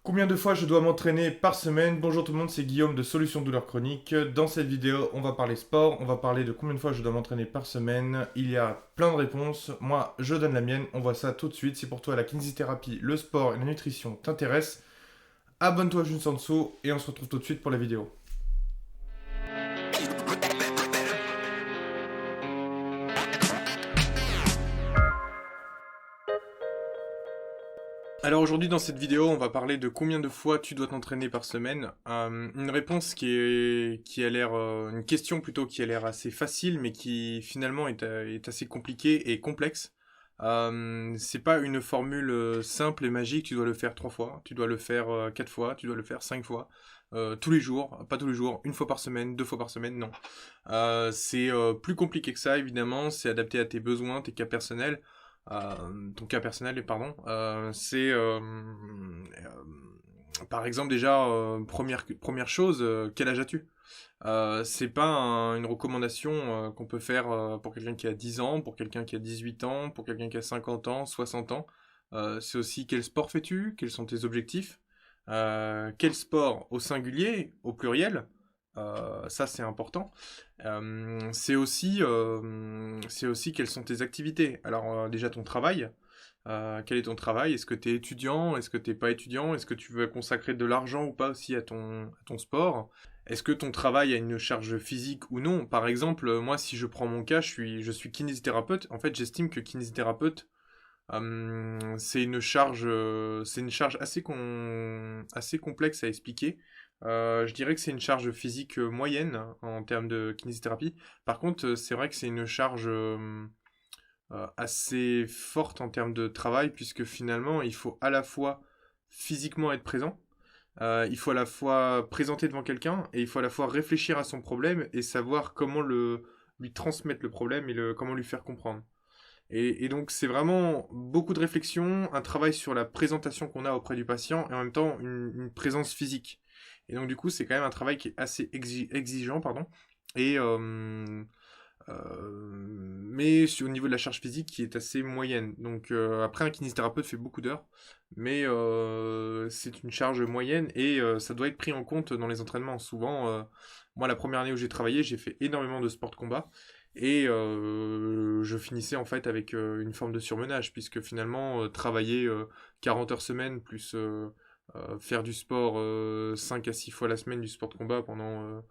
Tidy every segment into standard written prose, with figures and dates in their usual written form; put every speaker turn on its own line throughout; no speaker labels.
Combien de fois je dois m'entraîner par semaine? Bonjour tout le monde, c'est Guillaume de Solutions Douleur Chronique. Dans cette vidéo, on va parler sport, on va parler de combien de fois je dois m'entraîner par semaine. Il y a plein de réponses, moi je donne la mienne, on voit ça tout de suite. Si pour toi la kinésithérapie, le sport et la nutrition t'intéressent, abonne-toi juste en dessous et on se retrouve tout de suite pour la vidéo. Alors aujourd'hui dans cette vidéo, on va parler de combien de fois tu dois t'entraîner par semaine. Une réponse qui a l'air, une question plutôt qui a l'air assez facile, mais qui finalement est assez compliquée et complexe. C'est pas une formule simple et magique. Tu dois le faire 3 fois, tu dois le faire 4 fois, tu dois le faire 5 fois, tous les jours, pas tous les jours, une fois par semaine, 2 fois par semaine, non. C'est plus compliqué que ça évidemment. C'est adapté à tes besoins, tes cas personnels. Ton cas personnel, pardon, par exemple déjà, première chose, quel âge as-tu? C'est pas une recommandation qu'on peut faire pour quelqu'un qui a 10 ans, pour quelqu'un qui a 18 ans, pour quelqu'un qui a 50 ans, 60 ans. C'est aussi quel sport fais-tu? Quels sont tes objectifs? Quel sport au singulier, au pluriel? Ça c'est important. C'est aussi quelles sont tes activités. Alors déjà ton travail. Quel est ton travail? Est-ce que tu es étudiant? Est-ce que tu n'es pas étudiant? Est-ce que tu veux consacrer de l'argent ou pas aussi à ton sport? Est-ce que ton travail a une charge physique ou non? Par exemple, moi, si je prends mon cas, je suis kinésithérapeute. En fait, j'estime que kinésithérapeute, c'est une charge assez complexe à expliquer. Je dirais que c'est une charge physique moyenne en termes de kinésithérapie. Par contre, c'est vrai que c'est une charge assez forte en termes de travail, puisque finalement, il faut à la fois physiquement être présent, il faut à la fois présenter devant quelqu'un, et il faut à la fois réfléchir à son problème et savoir comment lui transmettre le problème et comment lui faire comprendre. Et donc c'est vraiment beaucoup de réflexion, un travail sur la présentation qu'on a auprès du patient et en même temps une présence physique. Et donc du coup c'est quand même un travail qui est assez exigeant, pardon. Et mais au niveau de la charge physique qui est assez moyenne. Donc après un kinésithérapeute fait beaucoup d'heures, mais c'est une charge moyenne et ça doit être pris en compte dans les entraînements. Souvent, moi la première année où j'ai travaillé, j'ai fait énormément de sport de combat et je finissais en fait avec une forme de surmenage puisque finalement travailler 40 heures semaine plus faire du sport 5 à 6 fois la semaine du sport de combat pendant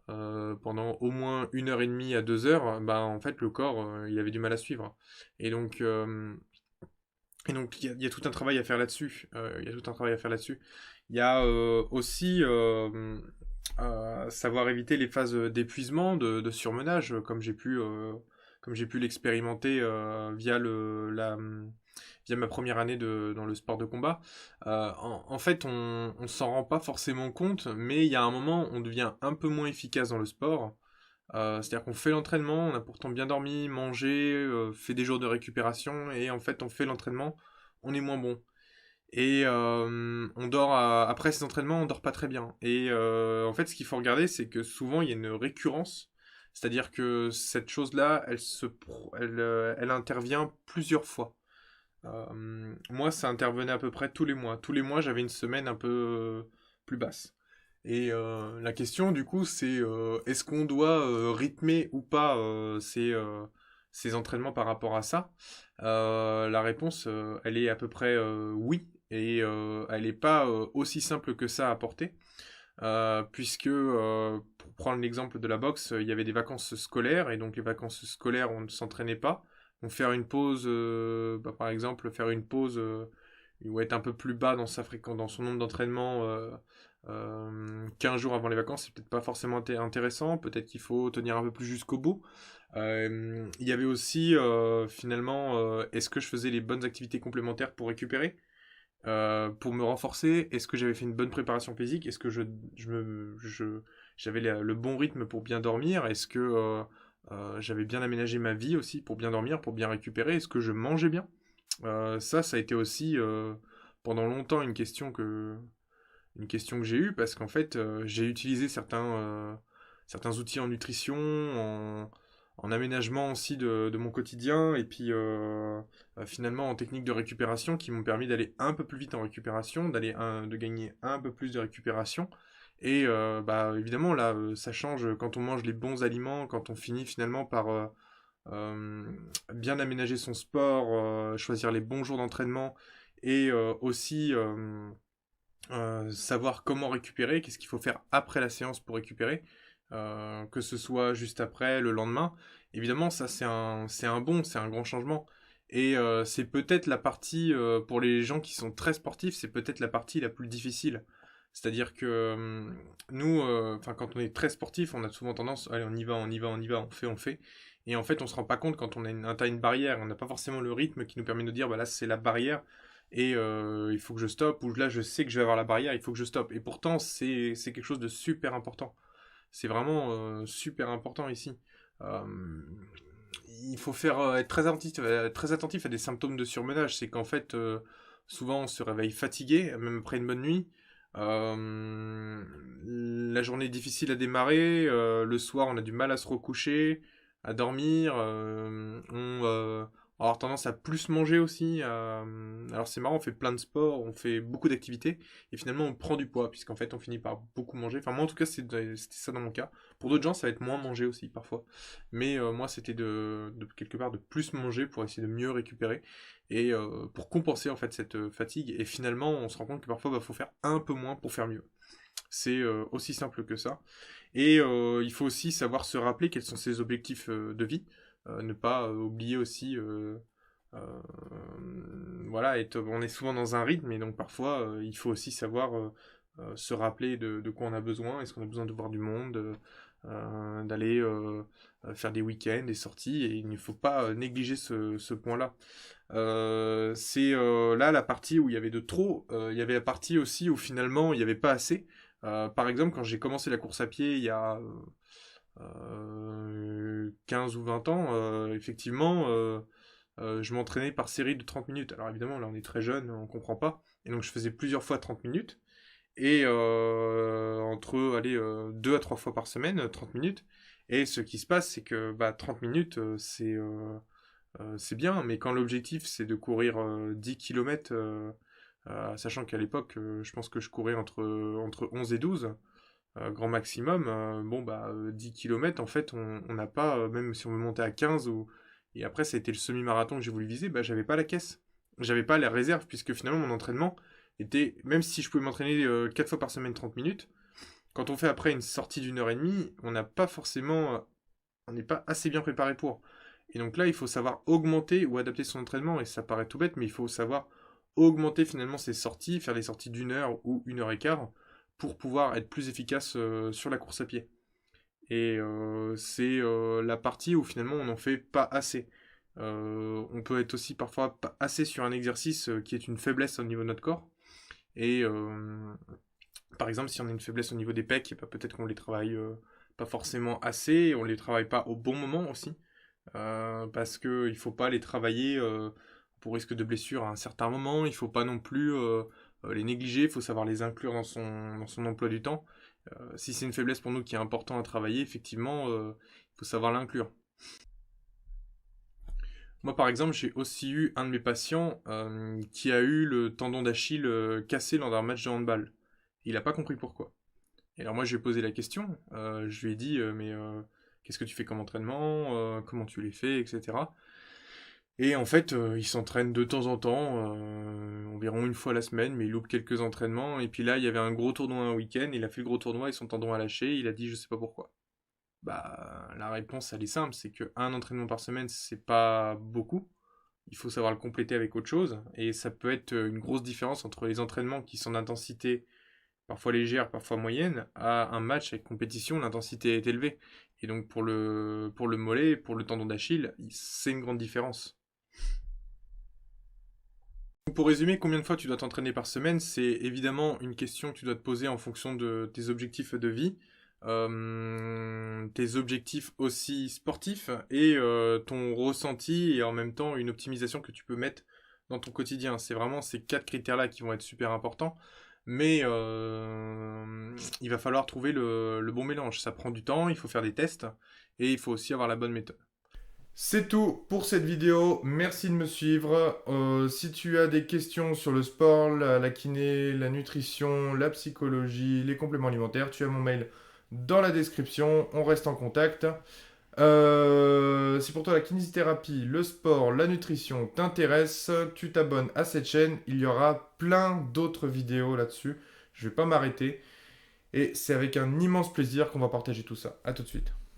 au moins 1 heure et demie à 2 heures, bah en fait le corps il avait du mal à suivre. Et donc il y a tout un travail à faire là-dessus. Il y a tout un travail à faire là-dessus. Il y a aussi savoir éviter les phases d'épuisement, de surmenage, comme j'ai pu l'expérimenter via ma première année dans le sport de combat. En fait, on s'en rend pas forcément compte, mais il y a un moment, on devient un peu moins efficace dans le sport. C'est-à-dire qu'on fait l'entraînement, on a pourtant bien dormi, mangé, fait des jours de récupération, et en fait, on fait l'entraînement, on est moins bon. Et on dort après ces entraînements, on dort pas très bien. Et en fait, ce qu'il faut regarder, c'est que souvent il y a une récurrence, c'est-à-dire que cette chose-là, elle intervient plusieurs fois. Moi, ça intervenait à peu près tous les mois. Tous les mois, j'avais une semaine un peu plus basse. Et la question, du coup, c'est est-ce qu'on doit rythmer ou pas ces entraînements par rapport à ça? La réponse, elle est à peu près oui, et elle n'est pas aussi simple que ça à porter, puisque, pour prendre l'exemple de la boxe, il y avait des vacances scolaires, et donc les vacances scolaires, on ne s'entraînait pas. Donc faire une pause, par exemple, faire une pause ou être un peu plus bas dans son nombre d'entraînements 15 jours avant les vacances, c'est peut-être pas forcément intéressant. Peut-être qu'il faut tenir un peu plus jusqu'au bout. Il y avait aussi finalement, est-ce que je faisais les bonnes activités complémentaires pour récupérer, pour me renforcer? Est-ce que j'avais fait une bonne préparation physique? Est-ce que j'avais le bon rythme pour bien dormir? Est-ce que j'avais bien aménagé ma vie aussi pour bien dormir, pour bien récupérer? Est-ce que je mangeais bien? Ça a été aussi pendant longtemps une question que j'ai eue parce qu'en fait, j'ai utilisé certains outils en nutrition, en aménagement aussi de mon quotidien, et puis finalement en technique de récupération qui m'ont permis d'aller un peu plus vite en récupération, de gagner un peu plus de récupération. Et bah, évidemment, là, ça change quand on mange les bons aliments, quand on finit finalement par euh, bien aménager son sport, choisir les bons jours d'entraînement, et aussi savoir comment récupérer, qu'est-ce qu'il faut faire après la séance pour récupérer, que ce soit juste après, le lendemain. Évidemment, ça c'est un grand changement. Et c'est peut-être la partie, pour les gens qui sont très sportifs, c'est peut-être la partie la plus difficile. C'est-à-dire que nous, enfin quand on est très sportif, on a souvent tendance, allez, on y va, on y va, on y va, on fait, on fait. Et en fait, on se rend pas compte quand on a atteint une barrière, on n'a pas forcément le rythme qui nous permet de dire, bah là c'est la barrière, et il faut que je stoppe, ou là je sais que je vais avoir la barrière, il faut que je stoppe. Et pourtant, c'est quelque chose de super important. C'est vraiment super important ici. Euh, il faut être très attentif à des symptômes de surmenage. C'est qu'en fait, souvent on se réveille fatigué, même après une bonne nuit. La journée est difficile à démarrer, le soir on a du mal à se recoucher, à dormir, on va avoir tendance à plus manger aussi. Alors c'est marrant, on fait plein de sports, on fait beaucoup d'activités, et finalement on prend du poids, puisqu'en fait on finit par beaucoup manger. Enfin moi en tout cas c'était ça dans mon cas. Pour d'autres gens ça va être moins manger aussi parfois. Mais moi c'était de quelque part de plus manger pour essayer de mieux récupérer, et pour compenser en fait cette fatigue. Et finalement on se rend compte que parfois il faut faire un peu moins pour faire mieux. C'est aussi simple que ça. Et il faut aussi savoir se rappeler quels sont ses objectifs de vie. Ne pas oublier aussi, euh, voilà, on est souvent dans un rythme, et donc parfois il faut aussi savoir se rappeler de quoi on a besoin. Est-ce qu'on a besoin de voir du monde, d'aller faire des week-ends, des sorties, et il ne faut pas négliger ce point-là. C'est là la partie où il y avait de trop. Il y avait la partie aussi où finalement il n'y avait pas assez. Par exemple, quand j'ai commencé la course à pied il y a 15 ou 20 ans, effectivement, je m'entraînais par série de 30 minutes. Alors évidemment, là on est très jeune, on comprend pas. Et donc je faisais plusieurs fois 30 minutes. Et entre, allez, 2 à 3 fois par semaine, 30 minutes. Et ce qui se passe, c'est que bah, 30 minutes, c'est bien, mais quand l'objectif c'est de courir 10 km, sachant qu'à l'époque, je pense que je courais entre 11 et 12, grand maximum, bon bah 10 km en fait, on n'a pas, même si on veut monter à 15, et après ça a été le semi-marathon que j'ai voulu viser, bah j'avais pas la caisse. J'avais pas la réserve, puisque finalement mon entraînement était, même si je pouvais m'entraîner 4 fois par semaine 30 minutes, quand on fait après une sortie d'une heure et demie, on n'a pas forcément, on n'est pas assez bien préparé pour. Et donc là, il faut savoir augmenter ou adapter son entraînement, et ça paraît tout bête, mais il faut savoir augmenter finalement ses sorties, faire des sorties d'une heure ou une heure et quart, pour pouvoir être plus efficace sur la course à pied. Et c'est la partie où finalement on n'en fait pas assez. On peut être aussi parfois pas assez sur un exercice qui est une faiblesse au niveau de notre corps. Et par exemple, si on a une faiblesse au niveau des pecs, bah, peut-être qu'on les travaille pas forcément assez, on les travaille pas au bon moment aussi. Parce que il faut pas les travailler pour risque de blessure à un certain moment. Il faut pas non plus les négliger. Il faut savoir les inclure dans son emploi du temps. Si c'est une faiblesse pour nous qui est important à travailler, effectivement, il faut savoir l'inclure. Moi, par exemple, j'ai aussi eu un de mes patients qui a eu le tendon d'Achille cassé lors d'un match de handball. Il n'a pas compris pourquoi. Et alors moi, je lui ai posé la question. Je lui ai dit, mais qu'est-ce que tu fais comme entraînement, comment tu les fais, etc. Et en fait, il s'entraîne de temps en temps, environ une fois la semaine, mais il loupe quelques entraînements. Et puis là, il y avait un gros tournoi un week-end, il a fait le gros tournoi et son tendon a lâché, il a dit je sais pas pourquoi. Bah, la réponse elle est simple, c'est que un entraînement par semaine, c'est pas beaucoup. Il faut savoir le compléter avec autre chose. Et ça peut être une grosse différence entre les entraînements qui sont d'intensité parfois légère, parfois moyenne, à un match avec compétition, l'intensité est élevée. Et donc pour le mollet, pour le tendon d'Achille, c'est une grande différence. Pour résumer, combien de fois tu dois t'entraîner par semaine, c'est évidemment une question que tu dois te poser en fonction de tes objectifs de vie, tes objectifs aussi sportifs, et ton ressenti, et en même temps une optimisation que tu peux mettre dans ton quotidien. C'est vraiment ces quatre critères-là qui vont être super importants, mais il va falloir trouver le bon mélange. Ça prend du temps, il faut faire des tests, et il faut aussi avoir la bonne méthode.
C'est tout pour cette vidéo. Merci de me suivre. Si tu as des questions sur le sport, la kiné, la nutrition, la psychologie, les compléments alimentaires, tu as mon mail dans la description. On reste en contact. Si pour toi la kinésithérapie, le sport, la nutrition t'intéresse, tu t'abonnes à cette chaîne. Il y aura plein d'autres vidéos là-dessus. Je vais pas m'arrêter. Et c'est avec un immense plaisir qu'on va partager tout ça. À tout de suite.